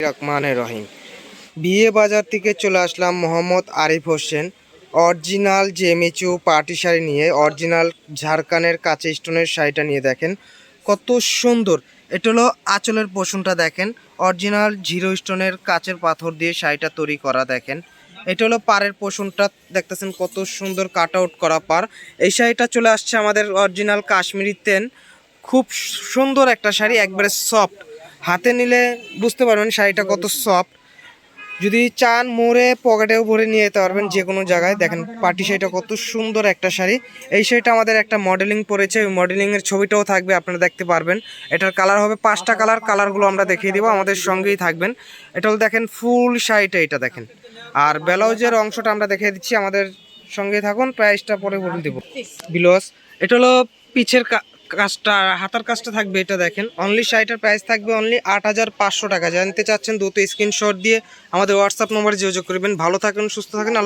রহমানের রহিম। বিয়ে বাজার থেকে চলে আসলাম মোহাম্মদ আরিফ হোসেন অরিজিনাল জেমিচু পার্টি শাড়ি নিয়ে। অরিজিনাল ঝাড়খানের কাছে স্টোনের শাড়িটা নিয়ে দেখেন কত সুন্দর। এটা হলো আঁচলের পোষণটা দেখেন, অরিজিনাল জিরো স্টোনের কাচের পাথর দিয়ে শাড়িটা তৈরি করা দেখেন। এটা হলো পাড়ের পোষণটা দেখতেছেন কত সুন্দর কাট আউট করা পার। এই শাড়িটা চলে আসছে আমাদের অরিজিনাল কাশ্মীরি তেন। খুব সুন্দর একটা শাড়ি, একবারে সফট। হাতে নিলে বুঝতে পারবেন শাড়িটা কত সফট। যদি চান মোড়ে পকেটেও ভরে নিয়ে যেতে পারবেন যে কোনো জায়গায়। দেখেন পার্টি শাড়িটা কত সুন্দর একটা শাড়ি। এই শাড়িটা আমাদের একটা মডেলিং পড়েছে, ওই মডেলিংয়ের ছবিটাও থাকবে, আপনারা দেখতে পারবেন। এটার কালার হবে 5টা কালার, কালারগুলো আমরা দেখিয়ে দিব, আমাদের সঙ্গেই থাকবেন। এটা হলো দেখেন ফুল শাড়িটা, এটা দেখেন। আর ব্লাউজের অংশটা আমরা দেখিয়ে দিচ্ছি, আমাদের সঙ্গেই থাকুন। প্রাইসটা পরে বলে দেবো। বিলস এটা হলো পিছের কাজটা, হাতার কাজটা থাকবে, এটা দেখেন। অনলি শাড়িটার প্রাইস থাকবে অনলি 8,500 টাকা। জানতে চাচ্ছেন দ্রুত স্ক্রিনশট দিয়ে আমাদের হোয়াটসঅ্যাপ নম্বরে যোগাযোগ করবেন। ভালো থাকুন, সুস্থ থাকুন, আল্লাহ।